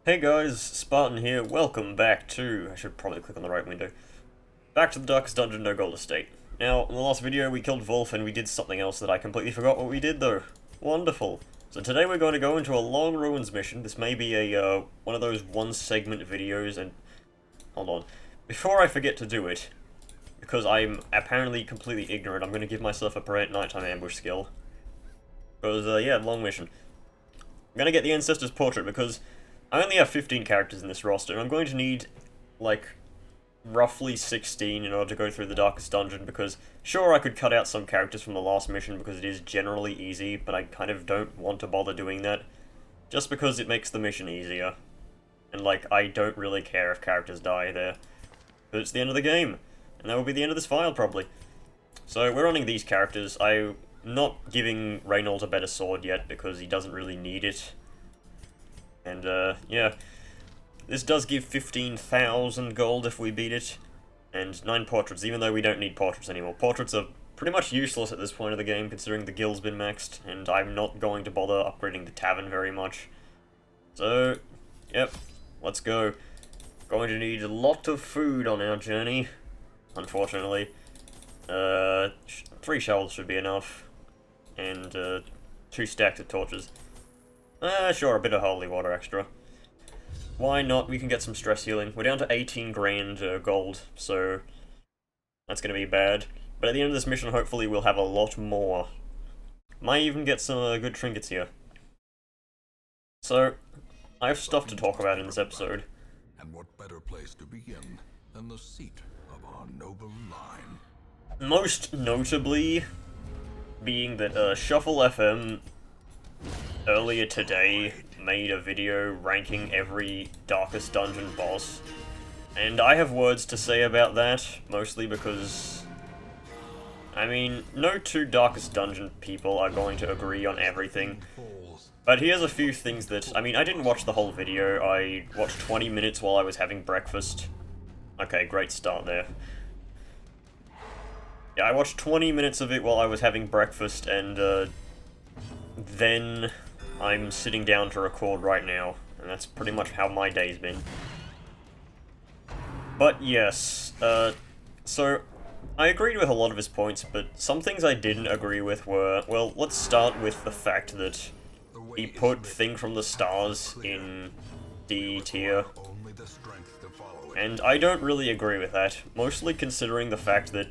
Hey guys, Spartan here, welcome back to... I should probably click on the right window. Back to the Darkest Dungeon, No Gold Estate. Now, in the last video we killed Wolf and we did something else that I completely forgot what we did though. Wonderful. So today we're going to go into a Long Ruins mission. This may be a, one of those one-segment videos and... Hold on. Before I forget to do it, because I'm apparently completely ignorant, I'm going to give myself a Prevent Nighttime Ambush skill. Because, yeah, long mission. I'm going to get the Ancestor's Portrait because... I only have 15 characters in this roster, and I'm going to need, like, roughly 16 in order to go through the Darkest Dungeon, because, sure, I could cut out some characters from the last mission because it is generally easy, but I kind of don't want to bother doing that, just because it makes the mission easier. And, like, I don't really care if characters die there. But it's the end of the game, and that will be the end of this file, probably. So, we're running these characters. I'm not giving Reynold a better sword yet, because he doesn't really need it. And, yeah. This does give 15,000 gold if we beat it, and 9 portraits, even though we don't need portraits anymore. Portraits are pretty much useless at this point of the game, considering the guild's been maxed, and I'm not going to bother upgrading the tavern very much. So, yep, let's go. Going to need a lot of food on our journey, unfortunately. 3 shovels should be enough, and, 2 stacks of torches. Sure, a bit of holy water extra. Why not? We can get some stress healing. We're down to 18 grand gold, so that's gonna be bad. But at the end of this mission, hopefully we'll have a lot more. Might even get some good trinkets here. So, I have stuff to talk about in this episode. And what better place to begin than the seat of our noble line? Most notably, being that Shuffle FM earlier today made a video ranking every Darkest Dungeon boss, and I have words to say about that, mostly because, I mean, no two Darkest Dungeon people are going to agree on everything, but here's a few things that, I mean, I didn't watch the whole video, I watched 20 minutes while I was having breakfast. Okay, great start there. Yeah, I watched 20 minutes of it while I was having breakfast, and, then I'm sitting down to record right now, and that's pretty much how my day's been. But yes, so I agreed with a lot of his points, but some things I didn't agree with were, well, let's start with the fact that he put Thing from the Stars in D tier, and I don't really agree with that, mostly considering the fact that,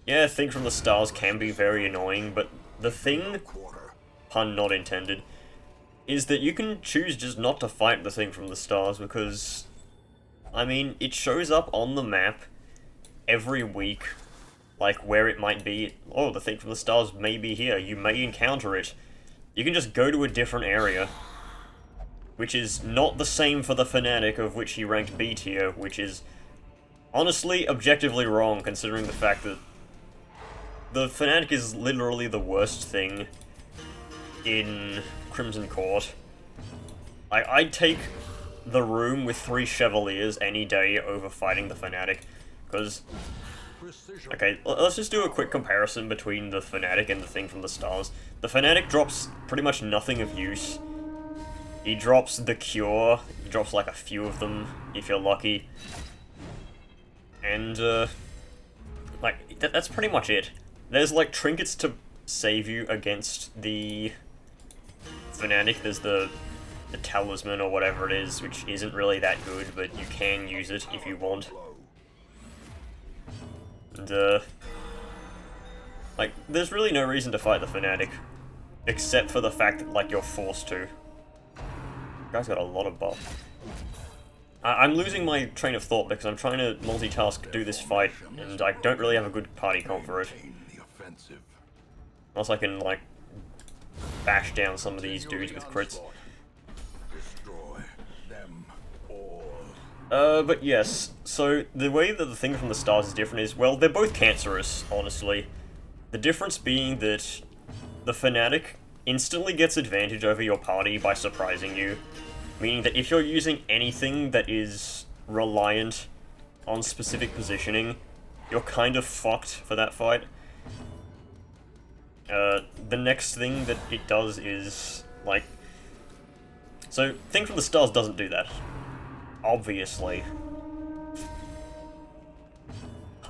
yeah, Thing from the Stars can be very annoying, but the thing, pun not intended, is that you can choose just not to fight the Thing from the Stars, because, I mean, it shows up on the map every week, like, where it might be. Oh, the Thing from the Stars may be here, you may encounter it. You can just go to a different area, which is not the same for the Fanatic, of which he ranked B tier, which is, honestly, objectively wrong, considering the fact that the Fanatic is literally the worst thing in Crimson Court. I'd take the room with 3 Chevaliers any day over fighting the Fanatic, because... Okay, let's just do a quick comparison between the Fanatic and the Thing from the Stars. The Fanatic drops pretty much nothing of use. He drops the Cure, he drops like a few of them, if you're lucky. And, like, that's pretty much it. There's, like, trinkets to save you against the Fanatic. There's the Talisman or whatever it is, which isn't really that good, but you can use it if you want. And, like, there's really no reason to fight the Fanatic, except for the fact that, like, you're forced to. You guys got a lot of buff. I'm losing my train of thought because I'm trying to multitask do this fight, and I don't really have a good party comp for it. Unless I can, like, bash down some of these dudes with crits. But yes, so the way that the Thing from the Stars is different is, well, they're both cancerous, honestly. The difference being that the Fanatic instantly gets advantage over your party by surprising you, meaning that if you're using anything that is reliant on specific positioning, you're kind of fucked for that fight. The next thing that it does is, like, So, Thing from the Stars doesn't do that. Obviously.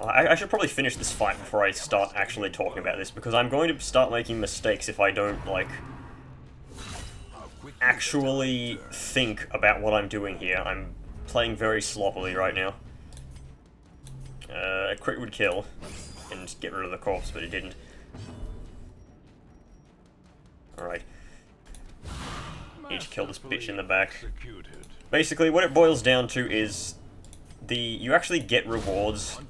I should probably finish this fight before I start actually talking about this, because I'm going to start making mistakes if I don't, like, actually think about what I'm doing here. I'm playing very sloppily right now. A crit would kill, and get rid of the corpse, but it didn't. Alright. Need to kill this bitch in the back. Basically, what it boils down to is you actually get rewards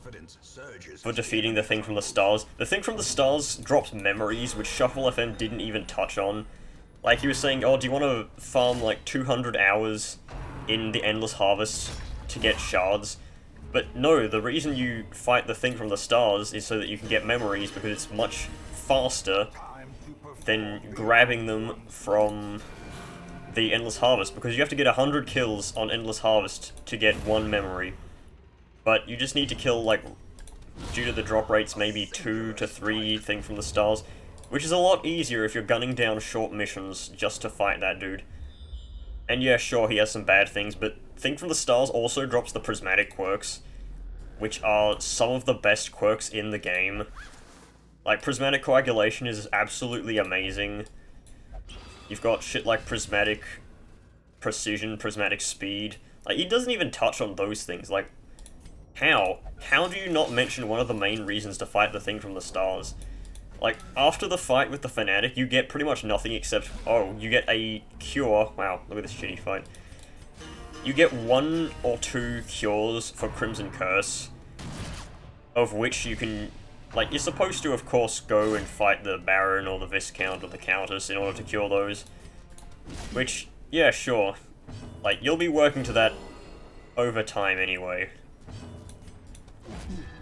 for defeating the Thing from the Stars. The Thing from the Stars drops memories, which Shuffle FM didn't even touch on. Like, he was saying, oh, do you want to farm, like, 200 hours in the Endless Harvest to get shards? But no, the reason you fight the Thing from the Stars is so that you can get memories, because it's much faster than grabbing them from the Endless Harvest, because you have to get 100 kills on Endless Harvest to get one memory. But you just need to kill, like, due to the drop rates, maybe 2 to 3 Thing from the Stars, which is a lot easier if you're gunning down short missions just to fight that dude. And yeah, sure, he has some bad things, but Thing from the Stars also drops the prismatic quirks, which are some of the best quirks in the game. Like, prismatic coagulation is absolutely amazing. You've got shit like prismatic precision, prismatic speed. Like, he doesn't even touch on those things. Like, how? How do you not mention one of the main reasons to fight the Thing from the Stars? Like, after the fight with the Fanatic, you get pretty much nothing except, oh, you get a cure. Wow, look at this shitty fight. You get 1 or 2 cures for Crimson Curse, of which you can, like, you're supposed to, of course, go and fight the Baron or the Viscount or the Countess in order to cure those. Which, yeah, sure. Like, you'll be working to that over time anyway.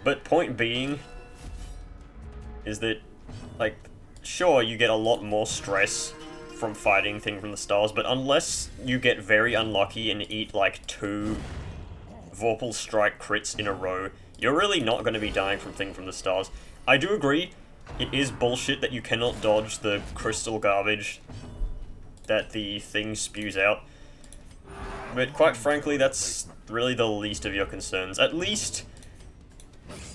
But point being is that, like, sure, you get a lot more stress from fighting Thing from the Stars, but unless you get very unlucky and eat, like, 2 Vorpal Strike crits in a row, you're really not going to be dying from Thing from the Stars. I do agree, it is bullshit that you cannot dodge the crystal garbage that the thing spews out, but quite frankly, that's really the least of your concerns. At least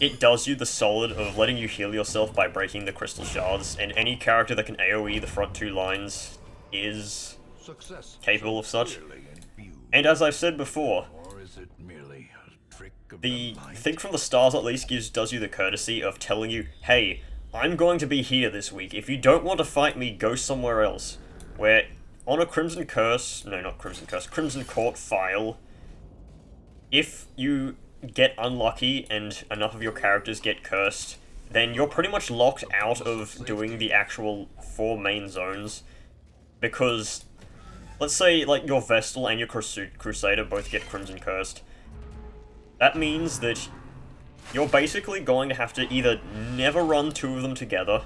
it does you the solid of letting you heal yourself by breaking the crystal shards, and any character that can AoE the front 2 lines is capable of such. And as I've said before, the Thing from the Stars at least does you the courtesy of telling you, hey, I'm going to be here this week. If you don't want to fight me, go somewhere else. Where, on a Crimson Curse, no, not Crimson Curse, Crimson Court file, if you get unlucky and enough of your characters get cursed, then you're pretty much locked out of doing the actual 4 main zones, because let's say, like, your Vestal and your Crusader both get Crimson Cursed. That means that you're basically going to have to either never run 2 of them together,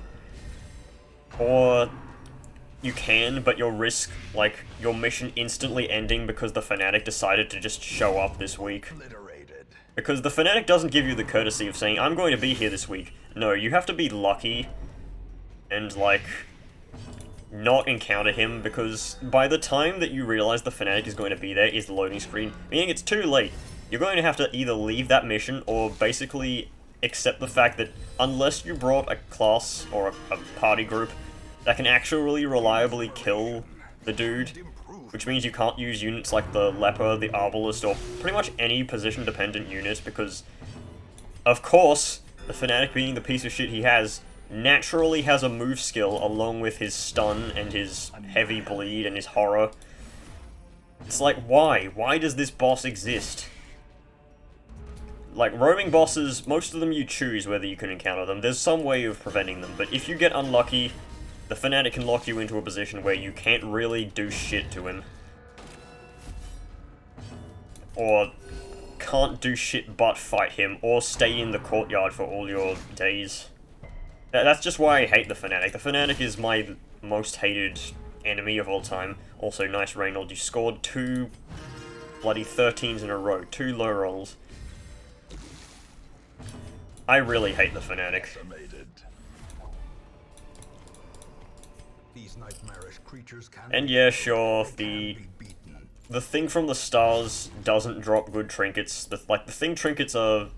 or you can, but you'll risk, like, your mission instantly ending because the Fanatic decided to just show up this week. Because the Fanatic doesn't give you the courtesy of saying, I'm going to be here this week. No, you have to be lucky and, like, not encounter him, because by the time that you realize the Fanatic is going to be there is the loading screen, meaning it's too late. You're going to have to either leave that mission or basically accept the fact that unless you brought a class or a party group that can actually reliably kill the dude, which means you can't use units like the Leper, the Arbalist, or pretty much any position-dependent unit, because, of course, the Fanatic, being the piece of shit he has, naturally has a move skill along with his stun and his heavy bleed and his horror. It's like, why? Why does this boss exist? Like, roaming bosses, most of them you choose whether you can encounter them. There's some way of preventing them, but if you get unlucky, the Fanatic can lock you into a position where you can't really do shit to him. Or can't do shit but fight him, or stay in the courtyard for all your days. That's just why I hate the Fanatic. The Fanatic is my most hated enemy of all time. Also, nice, Reynold, you scored 2 bloody 13s in a row. 2 low rolls. I really hate the Fanatic. And yeah, sure, the the thing from the stars doesn't drop good trinkets. The thing trinkets are...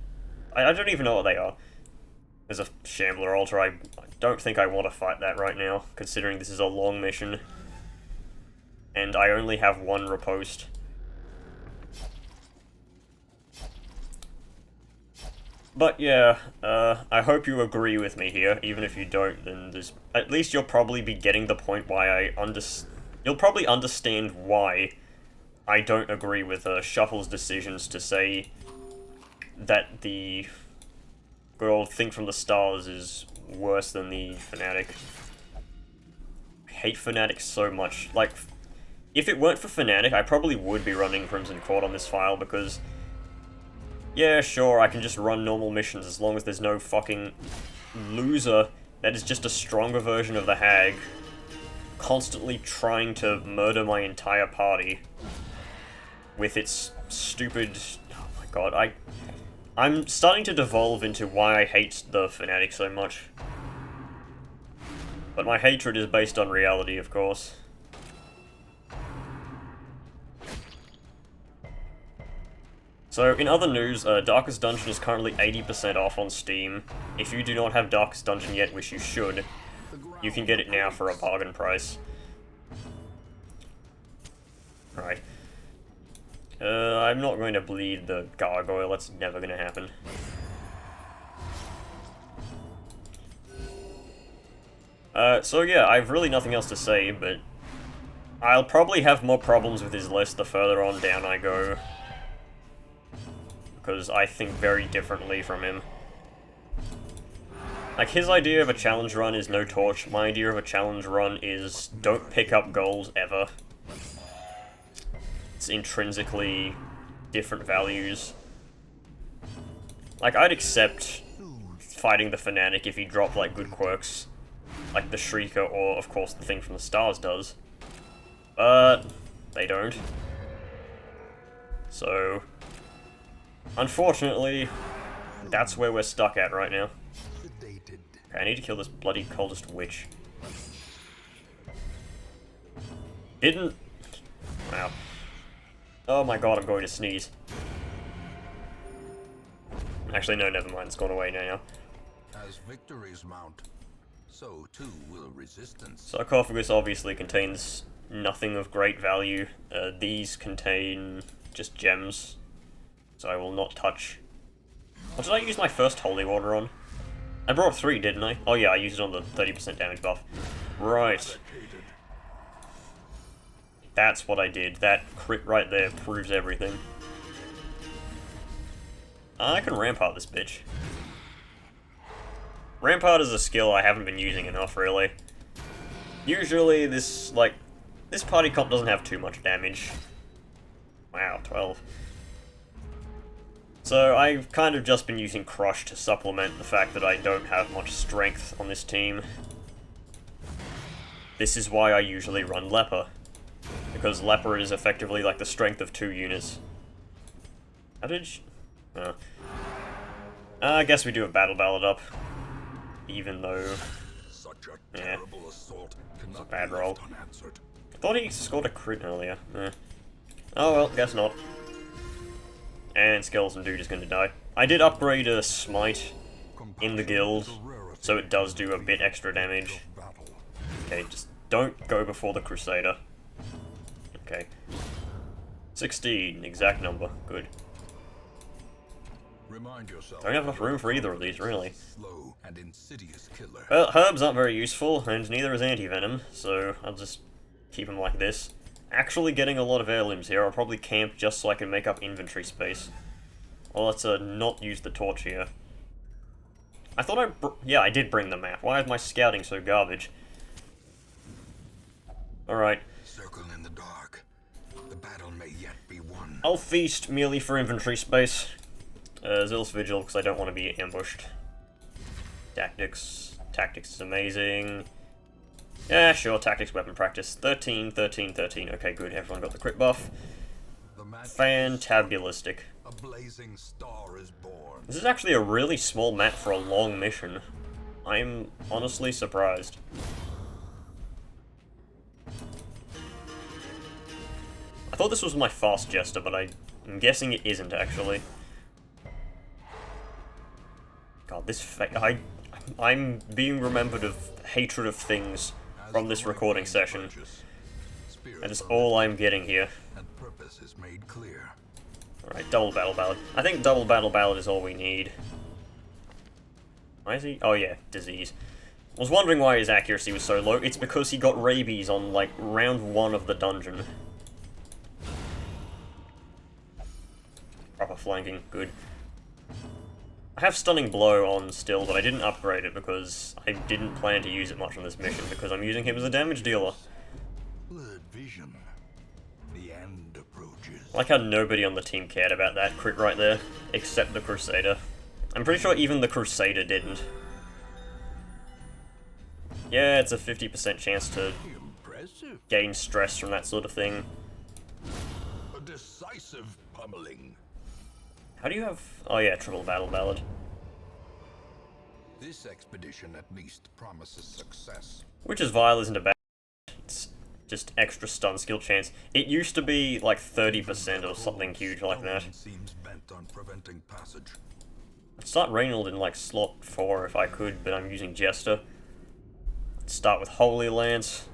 I don't even know what they are. There's a Shambler Altar. I don't think I want to fight that right now, considering this is a long mission. And I only have one riposte. But yeah, I hope you agree with me here. Even if you don't, then there's... At least you'll probably be getting the point why you'll probably understand why I don't agree with Shuffle's decisions to say that the good old thing from the stars is worse than the Fanatic. I hate Fanatic so much. Like, if it weren't for Fanatic, I probably would be running Crimson Court on this file, because... yeah, sure, I can just run normal missions as long as there's no fucking loser that is just a stronger version of the Hag, constantly trying to murder my entire party with its stupid... oh my god, I'm starting to devolve into why I hate the Fanatic so much. But my hatred is based on reality, of course. So, in other news, Darkest Dungeon is currently 80% off on Steam. If you do not have Darkest Dungeon yet, which you should, you can get it now for a bargain price. Right. I'm not going to bleed the gargoyle, that's never going to happen. So yeah, I've really nothing else to say, but I'll probably have more problems with his list the further on down I go, because I think very differently from him. Like, his idea of a challenge run is no torch, my idea of a challenge run is don't pick up gold ever. It's intrinsically different values. Like, I'd accept fighting the Fanatic if he dropped, like, good quirks, like the Shrieker or, of course, the thing from the stars does. But they don't. So... unfortunately, that's where we're stuck at right now. Okay, I need to kill this bloody coldest witch. Didn't... wow. Oh my god, I'm going to sneeze. Actually, no, never mind, it's gone away now. As victories mount, so too will resistance. Sarcophagus obviously contains nothing of great value. These contain just gems, so I will not touch. What did I use my first holy water on? I brought 3, didn't I? Oh yeah, I used it on the 30% damage buff. Right. That's what I did. That crit right there proves everything. I can Rampart this bitch. Rampart is a skill I haven't been using enough, really. Usually this party comp doesn't have too much damage. Wow, 12. So I've kind of just been using Crush to supplement the fact that I don't have much strength on this team. This is why I usually run Leper. Because Leper is effectively like the strength of 2 units. How did I guess we do a Battle Ballad up. Even though... Such a yeah, terrible assault it's a bad roll. unanswered. I thought he scored a crit earlier. Oh well, guess not. And Skeleton Dude is going to die. I did upgrade a Smite in the guild, so it does do a bit extra damage. Okay, just don't go before the Crusader. Okay. 16, exact number. Good. Remind yourself Don't have enough room for either of these, really. slow and insidious killer. Well, herbs aren't very useful, and neither is anti-venom, so I'll just keep them like this. Actually getting a lot of heirlooms here. I'll probably camp just so I can make up inventory space. Well, let's not use the torch here. I thought yeah, I did bring the map. Why is my scouting so garbage? Alright. Circle in the dark. The battle may yet be won. I'll feast merely for inventory space. Zill's Vigil, because I don't want to be ambushed. Tactics. Tactics is amazing. Yeah, sure, tactics, weapon practice. 13, 13, 13. Okay, good, everyone got the crit buff. Fantabulistic. A blazing star is born. This is actually a really small map for a long mission. I'm honestly surprised. I thought this was my fast Jester, but I'm guessing it isn't, actually. God, this I'm being remembered of hatred of things from this recording session. That is all I'm getting here. And purpose is made clear. Alright, double battle ballad. I think double battle ballad is all we need. Why is he? Oh yeah, disease. I was wondering why his accuracy was so low. It's because he got rabies on, like, round 1 of the dungeon. Proper flanking, good. I have Stunning Blow on still, but I didn't upgrade it because I didn't plan to use it much on this mission, because I'm using him as a damage dealer. Blurred vision. The end approaches. I like how nobody on the team cared about that crit right there, except the Crusader. I'm pretty sure even the Crusader didn't. Yeah, it's a 50% chance to Impressive. gain stress from that sort of thing. A decisive pummeling. How do you have... Oh yeah, triple battle ballad. This expedition at least promises success. Witch's Vial isn't a bad... It's just extra stun skill chance. It used to be like 30% or something huge like that. Seems bent on preventing passage. I'd start Reynold in like slot 4 if I could, but I'm using Jester. Start with Holy Lance.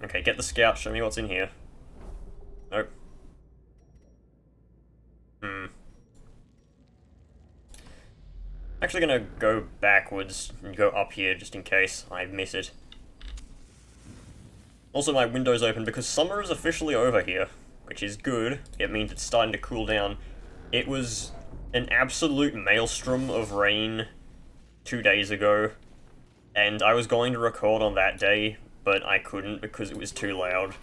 Okay, get the scout, show me what's in here. Nope. Actually gonna go backwards and go up here just in case I miss it. Also, my window's open because summer is officially over here, which is good. It means it's starting to cool down. It was an absolute maelstrom of rain 2 days ago, and I was going to record on that day, but I couldn't because it was too loud.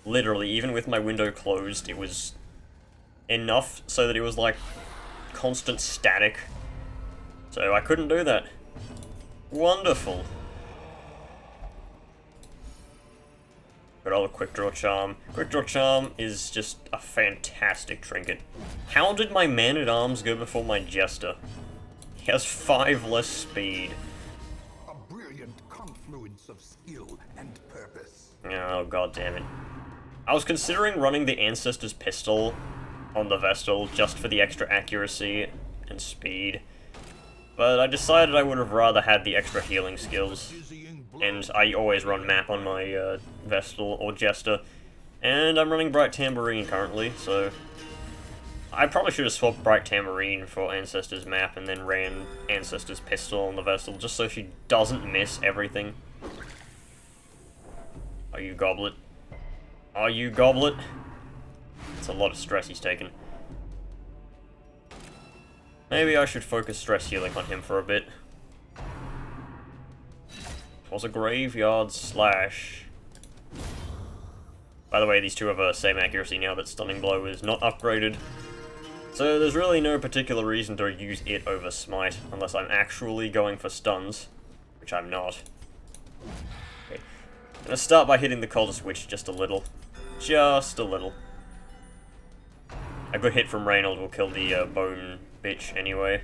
Literally, even with my window closed, it was enough so that it was like constant static. So I couldn't do that. Wonderful. Good old Quick Draw Charm. Quick Draw Charm is just a fantastic trinket. How did my Man-at-Arms go before my Jester? He has 5 less speed. A brilliant confluence of skill and purpose. Oh, god damn it. I was considering running the Ancestor's Pistol on the Vestal just for the extra accuracy and speed, but I decided I would have rather had the extra healing skills, and I always run map on my Vestal or Jester, and I'm running Bright Tambourine currently, so I probably should have swapped Bright Tambourine for Ancestor's map and then ran Ancestor's Pistol on the Vestal just so she doesn't miss everything. Are you Goblet? Are you Goblet? It's a lot of stress he's taken. Maybe I should focus stress healing on him for a bit. It was a graveyard slash. By the way, these two have the same accuracy now that Stunning Blow is not upgraded. So there's really no particular reason to use it over Smite, unless I'm actually going for stuns, which I'm not. Okay. I'm gonna start by hitting the Cultist Witch just a little. Just a little. A good hit from Reynold will kill the Bone Bitch anyway.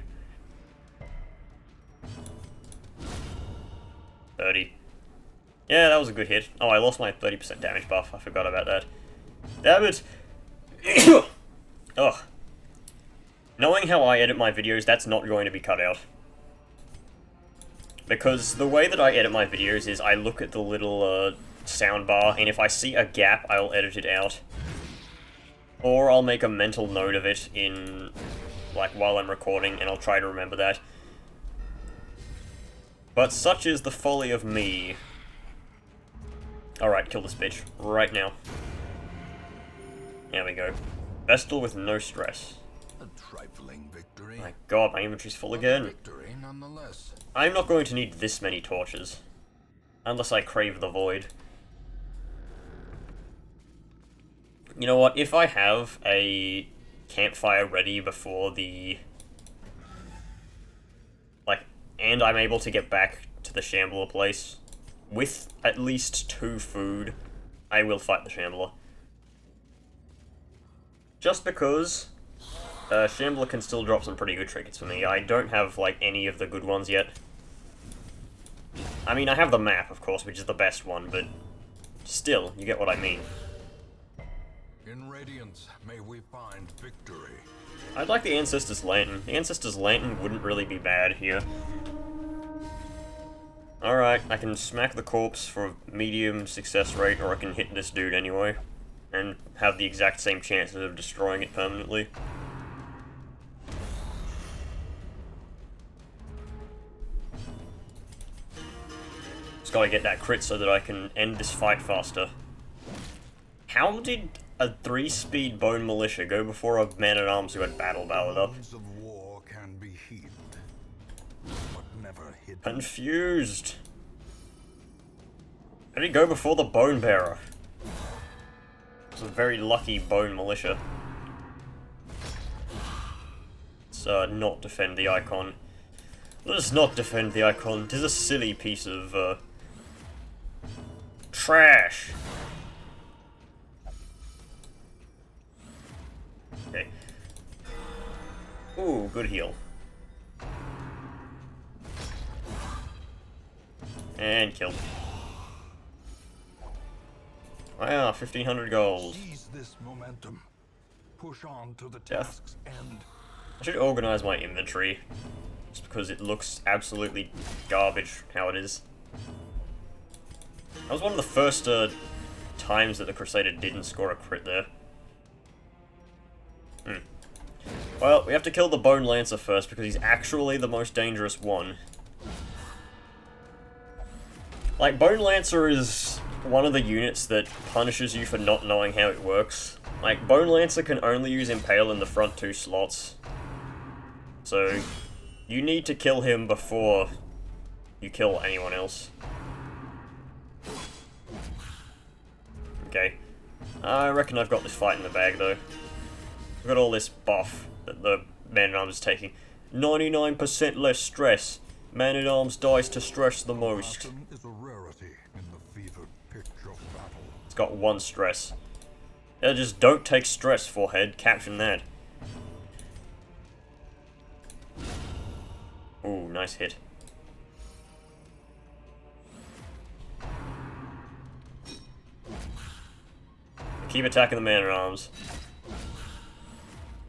30. Yeah, that was a good hit. Oh, I lost my 30% damage buff. I forgot about that. Damn it! Ugh. Knowing how I edit my videos, that's not going to be cut out. Because the way that I edit my videos is I look at the little sound bar, and if I see a gap, I'll edit it out. Or I'll make a mental note of it in, like, while I'm recording, and I'll try to remember that. But such is the folly of me. Alright, kill this bitch. Right now. There we go. Vestal with no stress. A trifling victory. My god, my inventory's full again. Victory nonetheless. I'm not going to need this many torches. Unless I crave the void. You know what, if I have a campfire ready before the... like, and I'm able to get back to the Shambler place with at least 2 food, I will fight the Shambler. Just because Shambler can still drop some pretty good trinkets for me. I don't have, like, any of the good ones yet. I mean, I have the map, of course, which is the best one, but still, you get what I mean. In Radiance, may we find victory. I'd like the Ancestor's Lantern. The Ancestor's Lantern wouldn't really be bad here. Alright, I can smack the corpse for a medium success rate, or I can hit this dude anyway, and have the exact same chances of destroying it permanently. Just gotta get that crit so that I can end this fight faster. How did a 3-speed Bone Militia go before a man-at-arms who had Battle Ballad up? Wounds of war can be healed, but never hidden. Confused. How did he go before the Bone Bearer? It's a very lucky Bone Militia. Let's not defend the icon. Let us not defend the icon. It is a silly piece of trash. Okay. Ooh, good heal. And killed. Wow, 1,500 gold. Seize this momentum. Push on to the Death. task's end. I should organize my inventory, just because it looks absolutely garbage how it is. That was one of the first times that the Crusader didn't score a crit there. Well, we have to kill the Bone Lancer first, because he's actually the most dangerous one. Like, Bone Lancer is one of the units that punishes you for not knowing how it works. Like, Bone Lancer can only use Impale in the front 2 slots. So, you need to kill him before you kill anyone else. Okay. I reckon I've got this fight in the bag, though. I've got all this buff that the Man-at-Arms is taking. 99% less stress. Man-at-Arms dies to stress the most. Is a rarity in the fevered pitch of battle. It's got 1 stress. Yeah, just don't take stress, forehead. Caption that. Ooh, nice hit. Keep attacking the Man-at-Arms.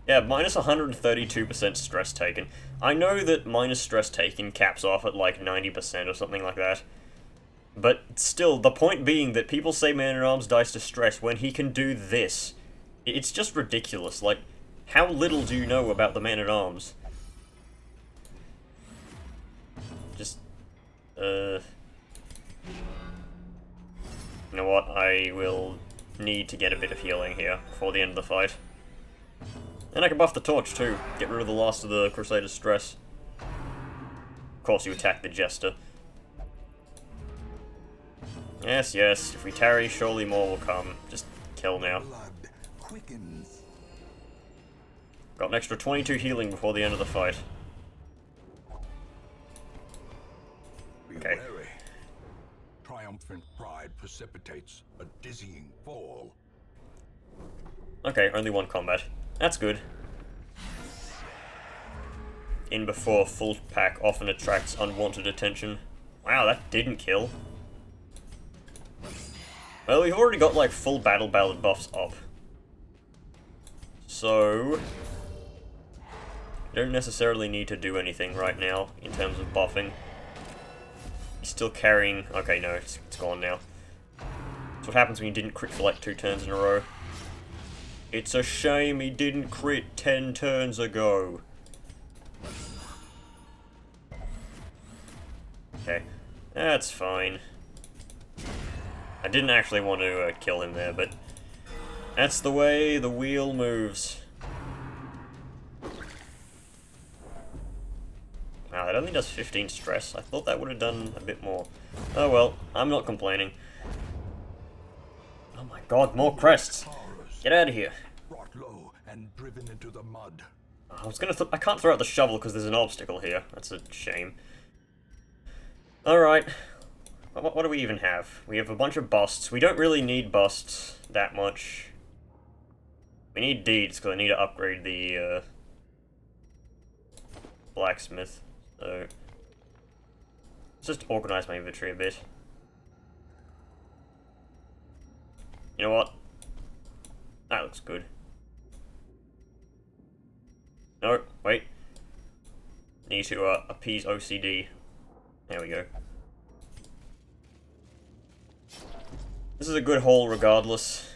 Yeah, minus 132% stress taken. I know that minus stress taken caps off at like 90% or something like that. But still, the point being that people say Man-at-Arms dies to stress when he can do this. It's just ridiculous. Like, how little do you know about the Man-at-Arms? Just, you know what, I will need to get a bit of healing here before the end of the fight. And I can buff the torch too, get rid of the last of the Crusader's stress. Of course you attack the Jester. Yes, yes, if we tarry, surely more will come. Just kill now. Blood quickens. Got an extra 22 healing before the end of the fight. Be Okay. wary. Triumphant pride precipitates a dizzying fall. Okay, only 1 combat. That's good. In before full pack often attracts unwanted attention. Wow, that didn't kill. Well, we've already got like full Battle Ballad buffs up. So, don't necessarily need to do anything right now in terms of buffing. He's still carrying... Okay, no, it's gone now. That's what happens when you didn't crit for like 2 turns in a row. It's a shame he didn't crit 10 turns ago. Okay, that's fine. I didn't actually want to kill him there, but that's the way the wheel moves. Wow, that only does 15 stress. I thought that would have done a bit more. Oh well, I'm not complaining. Oh my god, more crests! Get out of here. Brought low and driven into the mud. I can't throw out the shovel because there's an obstacle here. That's a shame. Alright. What do we even have? We have a bunch of busts. We don't really need busts that much. We need deeds because I need to upgrade the blacksmith. So let's just organize my inventory a bit. You know what? That looks good. No, wait. Need to appease OCD. There we go. This is a good haul regardless.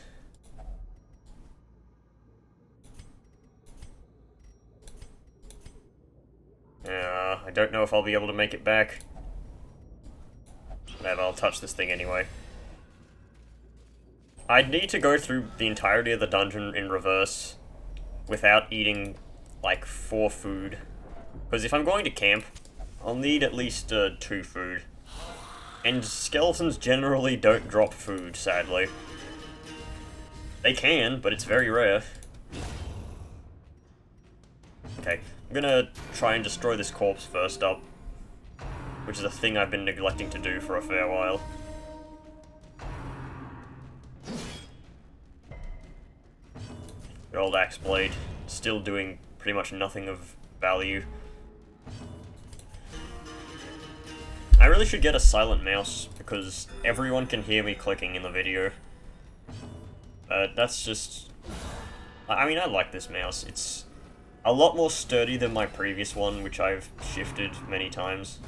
I don't know if I'll be able to make it back. Whatever, I'll touch this thing anyway. I'd need to go through the entirety of the dungeon in reverse without eating, like, 4 food. Because if I'm going to camp, I'll need at least 2 food. And skeletons generally don't drop food, sadly. They can, but it's very rare. Okay, I'm gonna try and destroy this corpse first up, which is a thing I've been neglecting to do for a fair while. The old axe blade, still doing pretty much nothing of value. I really should get a silent mouse, because everyone can hear me clicking in the video. That's just... I mean, I like this mouse. It's a lot more sturdy than my previous one, which I've shifted many times.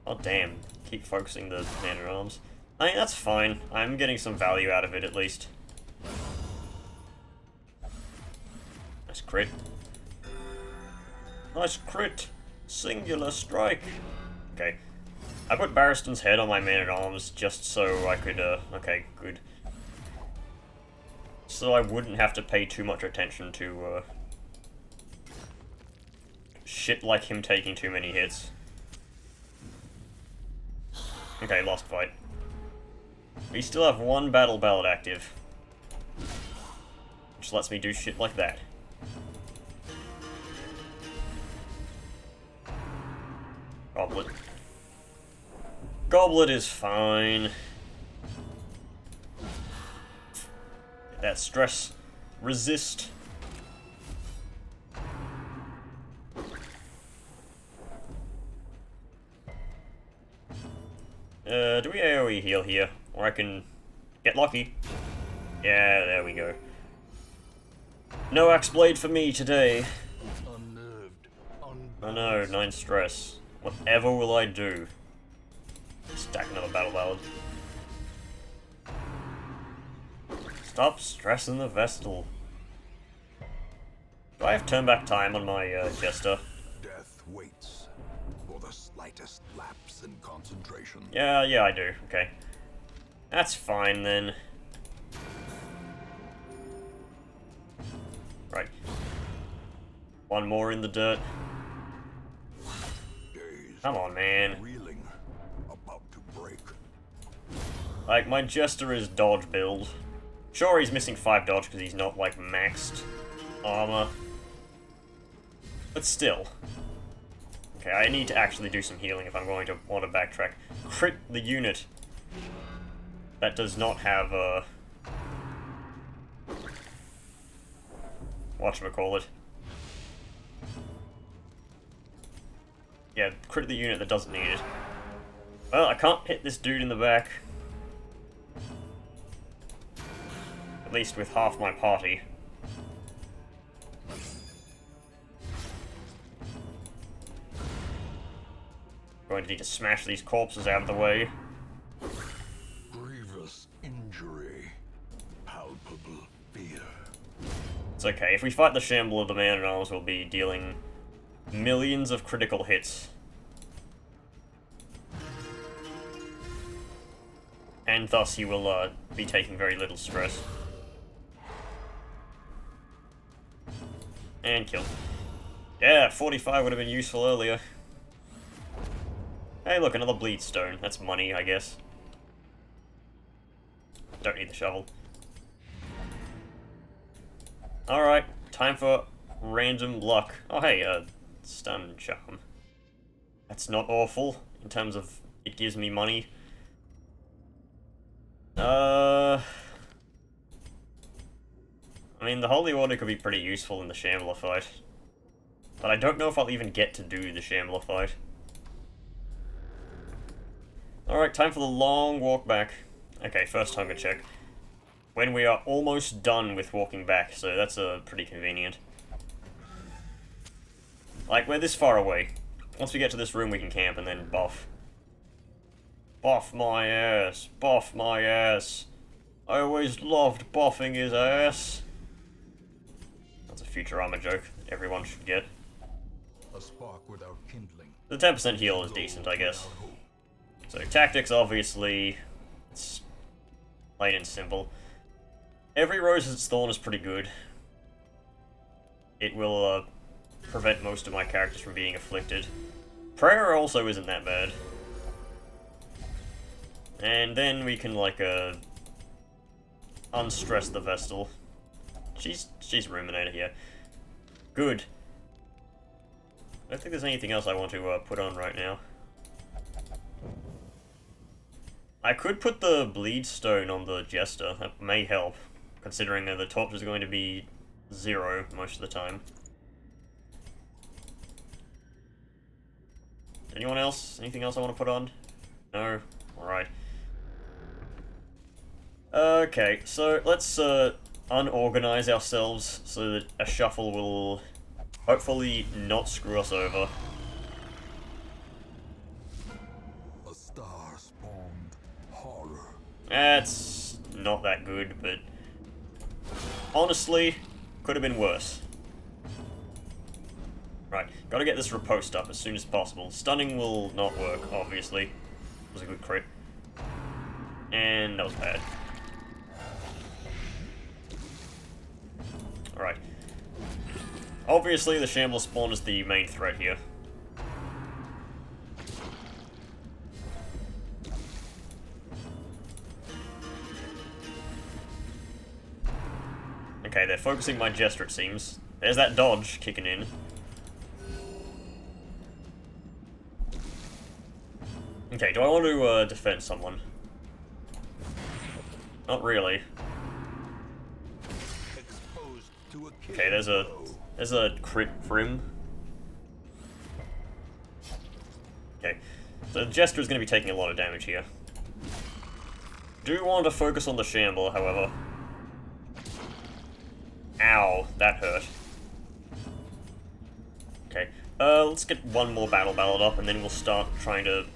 Oh damn, keep focusing the man-at-arms. I mean, that's fine. I'm getting some value out of it, at least. Nice crit. Nice crit! Singular strike! Okay. I put Barristan's head on my man-at-arms just so I could, okay, good. So I wouldn't have to pay too much attention to, shit like him taking too many hits. Okay, lost fight. We still have 1 battle ballad active, which lets me do shit like that. Goblet. Goblet is fine. Get that stress. Resist. Do we AoE heal here? Or I can get lucky. Yeah, there we go. No axe blade for me today. Unnerved, Oh no, 9 stress. Whatever will I do? Stack another battle ballad. Stop stressing the Vestal. Do I have turn back time on my Jester? Death waits for the slightest lapse in concentration. Yeah, I do. Okay. That's fine then. Right. 1 more in the dirt. Come on, man. Reeling, about to break. Like, my Jester is dodge build. Sure, he's missing 5 dodge because he's not, like, maxed armor. But still. Okay, I need to actually do some healing if I'm going to want to backtrack. Crit the unit that does not have a... whatchamacallit. Yeah, crit the unit that doesn't need it. Well, I can't hit this dude in the back. At least with half my party. Going to need to smash these corpses out of the way. Grievous injury. Palpable fear. It's okay, if we fight the Shamble of the Man-at-Arms, we'll be dealing millions of critical hits. And thus he will be taking very little stress. And kill. Yeah, 45 would have been useful earlier. Hey look, another bleed stone. That's money, I guess. Don't need the shovel. Alright, time for random luck. Oh hey, stun charm. That's not awful, in terms of it gives me money. I mean, the Holy Order could be pretty useful in the Shambler fight. But I don't know if I'll even get to do the Shambler fight. Alright, time for the long walk back. Okay, first hunger check. When we are almost done with walking back, so that's pretty convenient. Like, we're this far away. Once we get to this room, we can camp and then buff. Buff my ass. Buff my ass. I always loved buffing his ass. That's a Futurama joke that everyone should get. A spark without kindling. The 10% heal is decent, I guess. So, tactics, obviously, it's plain and simple. Every Rose's Thorn is pretty good. It will, prevent most of my characters from being afflicted. Prayer also isn't that bad. And then we can, like, unstress the Vestal. She's Ruminator here. Good. I don't think there's anything else I want to put on right now. I could put the Bleed Stone on the Jester. That may help, considering that the torch is going to be 0 most of the time. Anyone else? Anything else I want to put on? No? Alright. Okay, so let's unorganize ourselves so that a shuffle will hopefully not screw us over. A star spawned horror. That's not that good, but honestly, could have been worse. Right, gotta get this riposte up as soon as possible. Stunning will not work, obviously. It was a good crit. And that was bad. Alright. Obviously, the shambles spawn is the main threat here. Okay, they're focusing my Jester, it seems. There's that dodge kicking in. Okay, do I want to defend someone? Not really. Okay, there's a crit for him. Okay, so the Jester is going to be taking a lot of damage here. Do want to focus on the Shamble, however. Ow, that hurt. Okay, let's get one more battle ballad up, and then we'll start trying to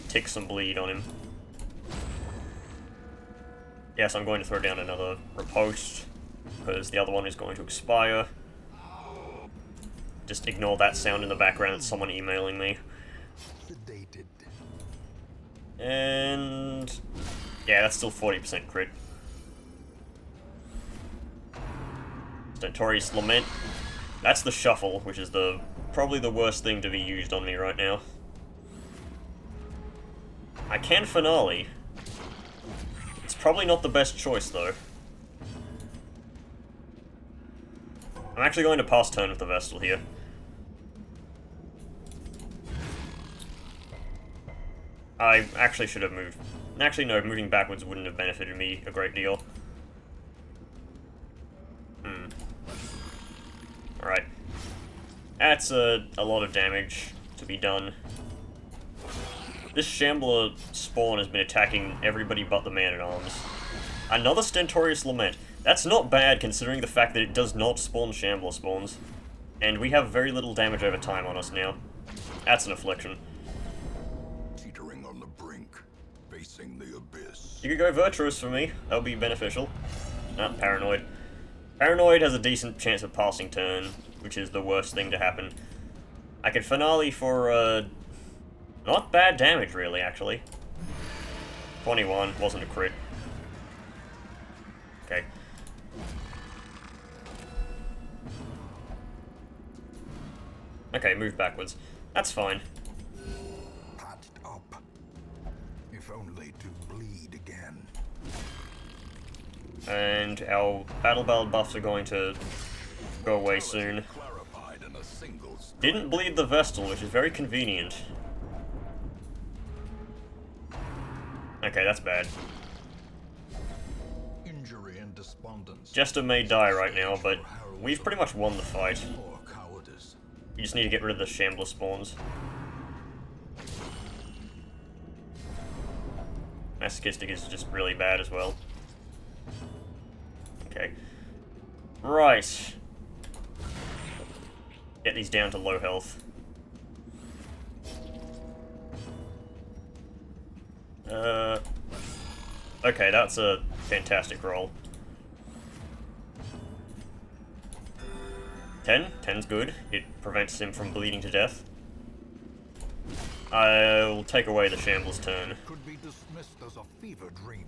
tick some bleed on him. Yes, I'm going to throw down another riposte, because the other one is going to expire. Just ignore that sound in the background, it's someone emailing me. Sedated. And yeah, that's still 40% crit. Stentorius Lament. That's the shuffle, which is probably the worst thing to be used on me right now. I can finale. It's probably not the best choice though. I'm actually going to pass turn with the Vestal here. I actually should have moved. Actually, no, moving backwards wouldn't have benefited me a great deal. Alright. That's a lot of damage to be done. This Shambler spawn has been attacking everybody but the Man-at-Arms. Another Stentorius Lament. That's not bad considering the fact that it does not spawn Shambler spawns. And we have very little damage over time on us now. That's an affliction. Teetering on the brink, facing the abyss. You could go Virtuous for me. That would be beneficial. Not Paranoid. Paranoid has a decent chance of passing turn, which is the worst thing to happen. I could finale for, not bad damage, really, actually. 21, wasn't a crit. Okay. Okay, move backwards. That's fine. Patched up. If only to bleed again. And our Battle Ballad buffs are going to go away soon. Clarified in a single stroke. Didn't bleed the Vestal, which is very convenient. Okay, that's bad. Injury and despondence. Jester may die right now, but we've pretty much won the fight. Or cowardice. You just need to get rid of the Shambler spawns. Masochistic is just really bad as well. Okay. Right. Get these down to low health. Okay, that's a fantastic roll. 10? 10's good. It prevents him from bleeding to death. I'll take away the shambles turn. Could be dismissed as a fever dream.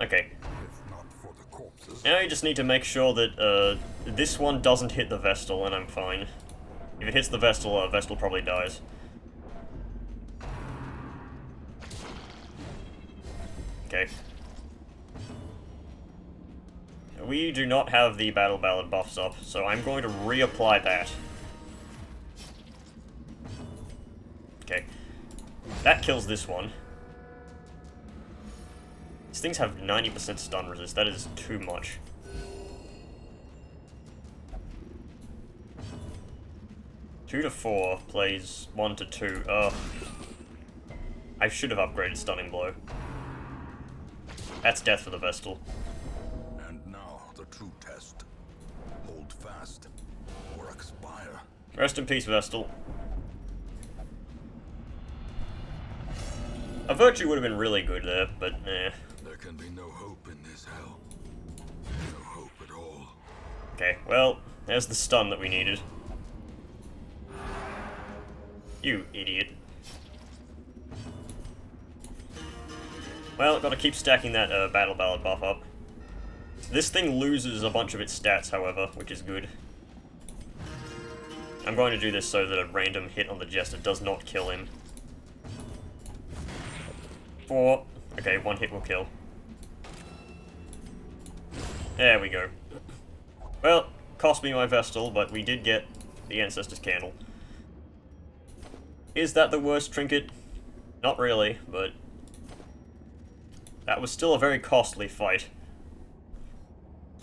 Okay. If not for the corpses. Now you just need to make sure that this one doesn't hit the Vestal, and I'm fine. If it hits the Vestal, Vestal probably dies. Okay. We do not have the Battle Ballad buffs up, so I'm going to reapply that. Okay. That kills this one. These things have 90% stun resist. That is too much. Two to 4 plays 1 to 2. Ugh. I should have upgraded Stunning Blow. That's death for the Vestal. And now the true test. Hold fast or expire. Rest in peace, Vestal. A Virtue would have been really good there, but nah. There can be no hope in this hell. No hope at all. Okay, well, there's the stun that we needed. You idiot. Well, gotta keep stacking that Battle Ballad buff up. This thing loses a bunch of its stats, however, which is good. I'm going to do this so that a random hit on the Jester does not kill him. 4. Okay, 1 hit will kill. There we go. Well, cost me my Vestal, but we did get the Ancestor's Candle. Is that the worst trinket? Not really, but that was still a very costly fight.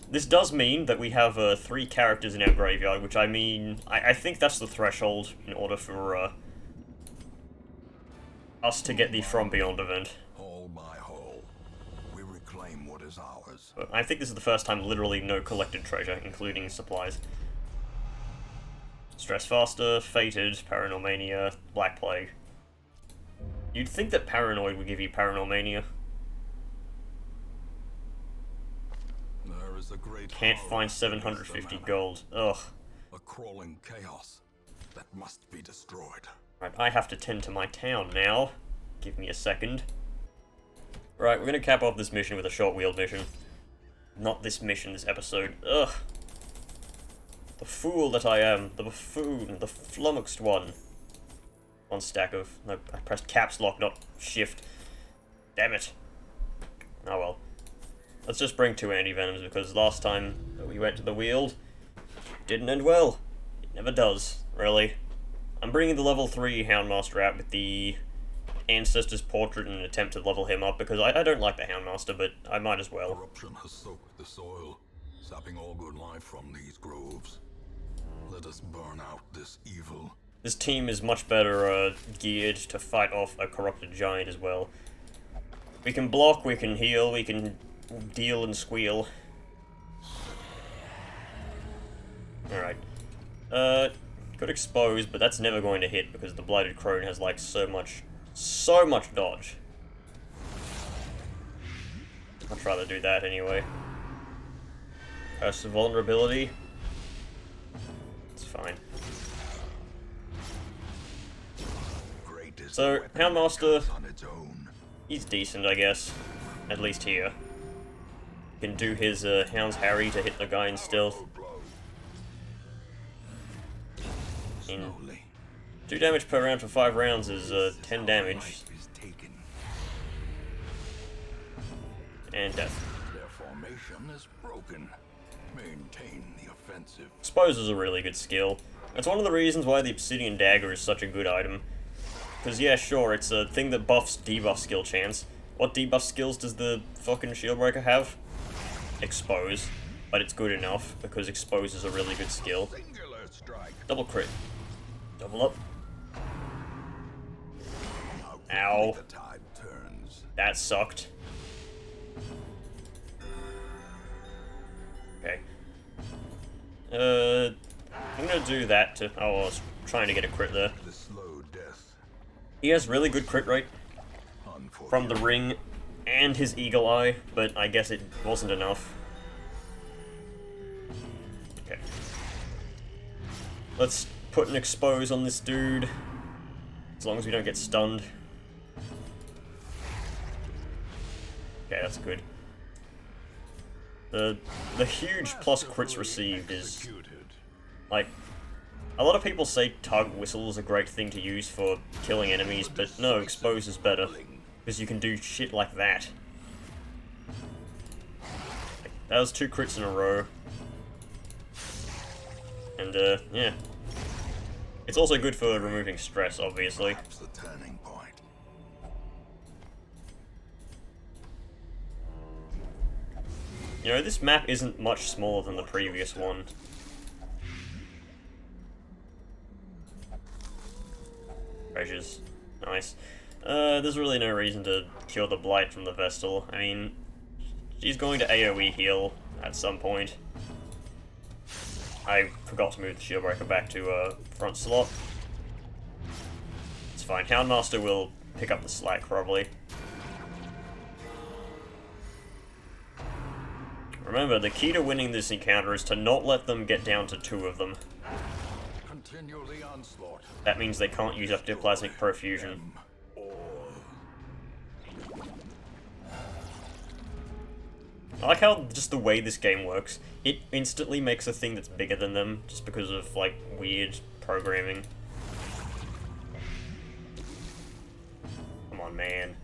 This does mean that we have 3 characters in our graveyard, which I mean, I think that's the threshold in order for us to get the From Beyond event. Hole by hole, we reclaim what is ours. But I think this is the first time literally no collected treasure, including supplies. Stress Faster, Fated, Paranormania, Black Plague. You'd think that Paranoid would give you Paranormania. There is a great Can't horror find against 750 the manor. gold. Ugh. A crawling chaos that must be destroyed. Right, I have to tend to my town now. Give me a second. Right, we're gonna cap off this mission with a short wheeled mission. Not this mission, this episode. Ugh. The fool that I am. The buffoon. The flummoxed one. One stack of... No, I pressed caps lock, not shift. Damn it. Oh well. Let's just bring 2 anti-venoms, because last time that we went to the Weald, didn't end well. It never does, really. I'm bringing the level 3 Houndmaster out with the Ancestor's Portrait in an attempt to level him up, because I don't like the Houndmaster, but I might as well. Corruption has soaked the soil, sapping all good life from these groves. Let us burn out this evil. This team is much better geared to fight off a corrupted giant as well. We can block, we can heal, we can deal and squeal. Alright. Could expose, but that's never going to hit because the Blighted Crone has like so much dodge. I'd rather do that anyway. Curse of Vulnerability. It's fine. So, Houndmaster, he's decent, I guess. At least here. Can do his Hound's Harry to hit the guy in stealth. In 2 damage per round for 5 rounds is 10 damage. And death. Their formation is broken. Maintain the offensive. Expose is a really good skill. That's one of the reasons why the Obsidian Dagger is such a good item. Because yeah, sure, it's a thing that buffs debuff skill chance. What debuff skills does the fucking Shieldbreaker have? Expose. But it's good enough, because Expose is a really good skill. Double crit. Double up. Ow. That sucked. Okay. I'm gonna do that to... Oh, I was trying to get a crit there. The slow death. He has really good crit rate from the ring and his eagle eye, but I guess it wasn't enough. Okay. Let's put an expose on this dude, as long as we don't get stunned. Okay, that's good. The huge plus crits received is, like, a lot of people say tug whistle is a great thing to use for killing enemies, but no, expose is better, because you can do shit like that. That was 2 crits in a row. And, yeah. It's also good for removing stress, obviously. The turning point. You know, this map isn't much smaller than the previous one. Treasures. Nice. There's really no reason to cure the Blight from the Vestal. I mean, she's going to AoE heal at some point. I forgot to move the Shield Breaker back to front slot. It's fine. Houndmaster will pick up the slack, probably. Remember, the key to winning this encounter is to not let them get down to 2 of them. Continue the onslaught. That means they can't use up Plasmic Perfusion. I like how just the way this game works, it instantly makes a thing that's bigger than them, just because of, like, weird programming. Come on, man.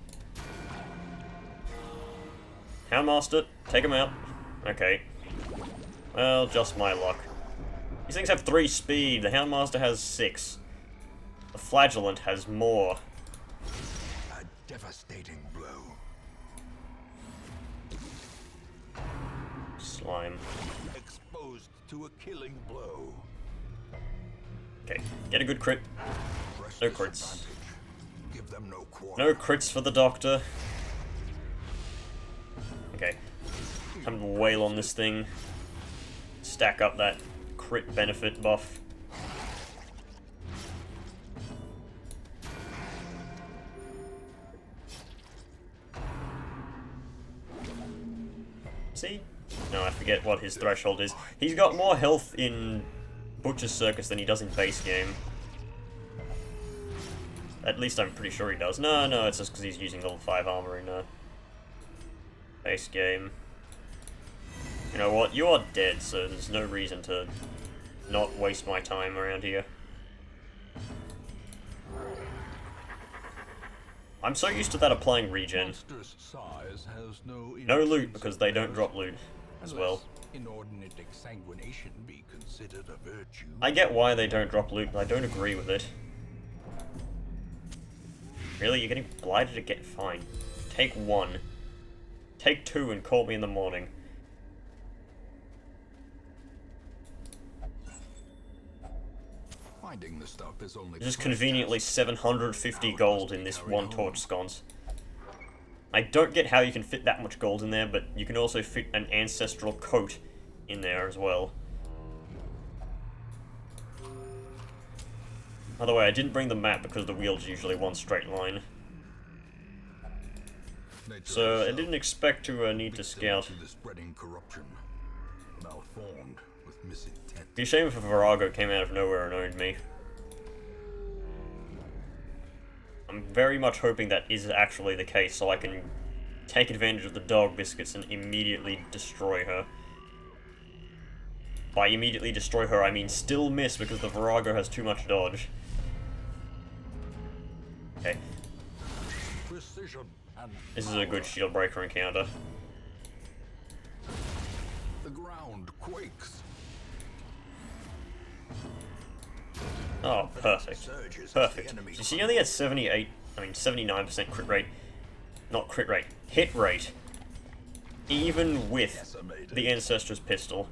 Houndmaster, take him out. Okay. Well, just my luck. These things have 3 speed, the Houndmaster has 6. The Flagellant has more. A devastating blow. Slime. Exposed to a killing blow. Okay, get a good crit. Press No this crits. advantage. Give them no quarter. No crits for the Doctor. Okay. Time to wail on this thing. Stack up that crit benefit buff. See? No, I forget what his threshold is. He's got more health in Butcher's Circus than he does in base game. At least I'm pretty sure he does. No, it's just because he's using level 5 armor in base game. You know what? You are dead, so there's no reason to not waste my time around here. I'm so used to that applying regen. Monstrous size has No loot, because they don't drop loot as well. Inordinate exsanguination be considered a virtue. I get why they don't drop loot, but I don't agree with it. Really? You're getting blighted again? Fine. Take 1. Take 2 and call me in the morning. Finding the stuff is only There's just conveniently 750 gold in this one torch sconce. I don't get how you can fit that much gold in there, but you can also fit an ancestral coat in there as well. By the way, I didn't bring the map because the wheel's usually one straight line. So I didn't expect to need to scout. The spreading corruption, malformed with misintent. It'd be a shame if a Virago came out of nowhere and owned me. I'm very much hoping that is actually the case, so I can take advantage of the dog biscuits and immediately destroy her. By immediately destroy her, I mean still miss because the Virago has too much dodge. Okay. Precision and This is a good shield breaker encounter. the ground quakes. Oh, perfect. Perfect. You see, he only had 79% crit rate. Not crit rate, hit rate. Even with the Ancestress pistol.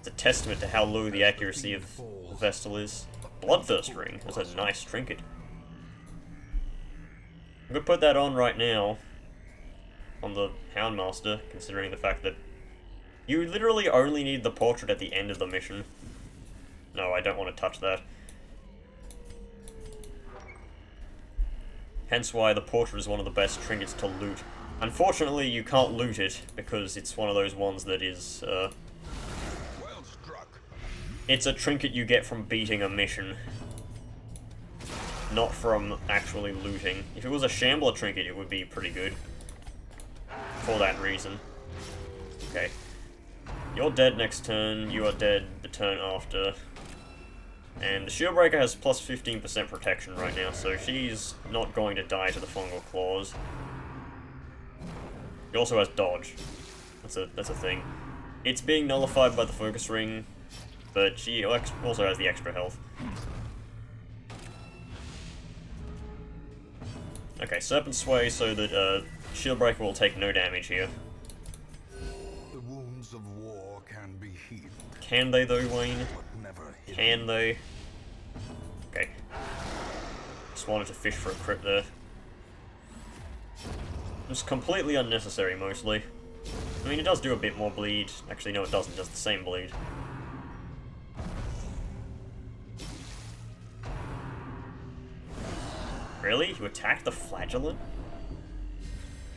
It's a testament to how low the accuracy of the Vestal is. Bloodthirst ring is a nice trinket. I'm gonna put that on right now. on the Houndmaster, considering the fact that you literally only need the portrait at the end of the mission. No, I don't want to touch that. Hence why the portrait is one of the best trinkets to loot. Unfortunately, you can't loot it, because it's one of those ones that is, Well struck. it's a trinket you get from beating a mission, not from actually looting. If it was a shambler trinket, it would be pretty good. For that reason. Okay. You're dead next turn, you are dead the turn after. And the Shieldbreaker has plus 15% protection right now, so she's not going to die to the fungal claws. She also has dodge. That's a thing. It's being nullified by the focus ring, but she also has the extra health. Okay, Serpent Sway so that Shieldbreaker will take no damage here. The wounds of war can be healed. Can they though, Wayne? But never hidden. Can they? Okay. Just wanted to fish for a crit there. It's completely unnecessary, mostly. I mean, it does do a bit more bleed. Actually, no, it doesn't. It does the same bleed. Really? You attacked the Flagellant?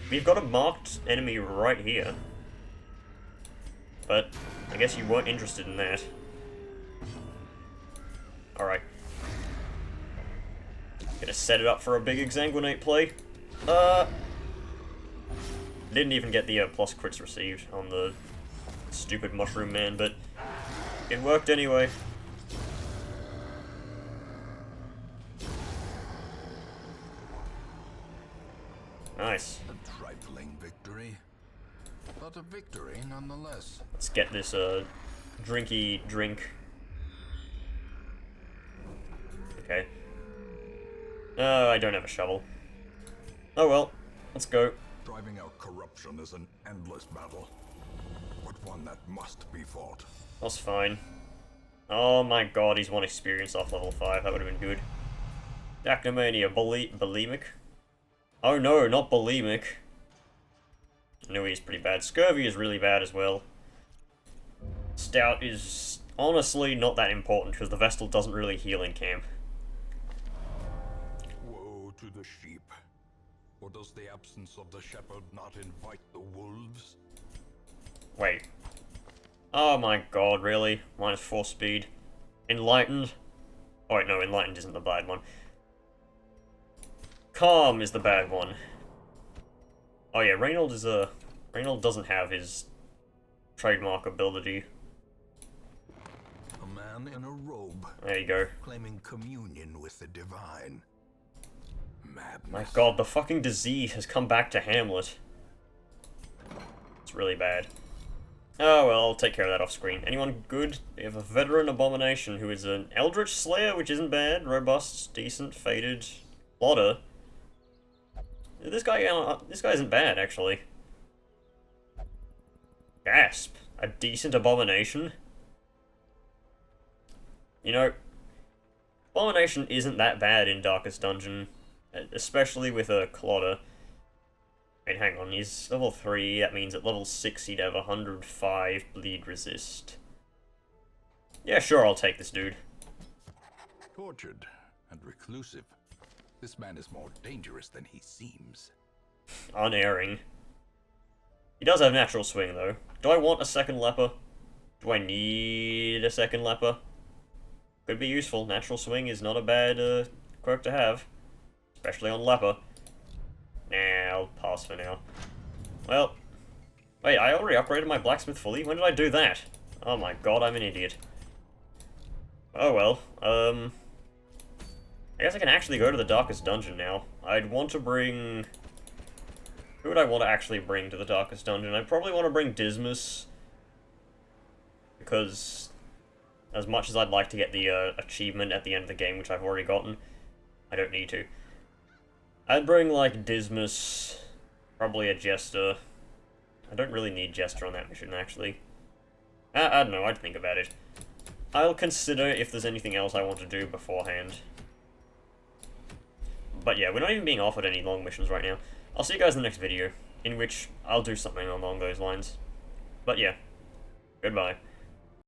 We've got a marked enemy right here. But I guess you weren't interested in that. Alright. Gonna set it up for a big Exsanguinate play. Didn't even get the plus crits received on the stupid Mushroom Man, but it worked anyway. Nice. A trifling victory, but a victory nonetheless. Let's get this drinky drink. Okay. I don't have a shovel. Oh well, let's go. Driving out corruption is an endless battle, but one that must be fought. That's fine. Oh my god, he's won experience off level 5. That would have been good. Dacnomania, bulimic? Oh no, not bulimic. I knew he's pretty bad. Scurvy is really bad as well. Stout is honestly not that important because the Vestal doesn't really heal in camp. Woe to the sheep. Or does the absence of the shepherd not invite the wolves? Wait. Oh my god, really? Minus 4 speed. Enlightened? Oh wait, no, Enlightened isn't the bad one. Calm is the bad one. Oh yeah, Reynold is Reynold doesn't have his trademark ability. A man in a robe, There you go. claiming communion with the divine. Madness. My god, the fucking disease has come back to Hamlet. It's really bad. Oh well, I'll take care of that off screen. Anyone good? We have a veteran abomination who is an Eldritch Slayer, which isn't bad. Robust, decent, faded. Plotter. This guy isn't bad, actually. Gasp. A decent abomination? You know, abomination isn't that bad in Darkest Dungeon. Especially with a Clodder. Wait, hang on, he's level 3, that means at level 6 he'd have 105 bleed resist. Yeah, sure, I'll take this dude. Tortured and reclusive. This man is more dangerous than he seems. Unerring. He does have natural swing, though. Do I want a second leper? Do I need a second leper? Could be useful. Natural swing is not a bad quirk to have. Especially on leper. Nah, I'll pass for now. Well, wait, I already upgraded my blacksmith fully? When did I do that? Oh my god, I'm an idiot. Oh well, I guess I can actually go to the Darkest Dungeon now. I'd want to bring... Who would I want to actually bring to the Darkest Dungeon? I'd probably want to bring Dismas. Because, as much as I'd like to get the achievement at the end of the game, which I've already gotten, I don't need to. I'd bring, like, Dismas, probably a Jester. I don't really need Jester on that mission, actually. I don't know, I'd think about it. I'll consider if there's anything else I want to do beforehand. But yeah, we're not even being offered any long missions right now. I'll see you guys in the next video. in which I'll do something along those lines. But yeah, goodbye.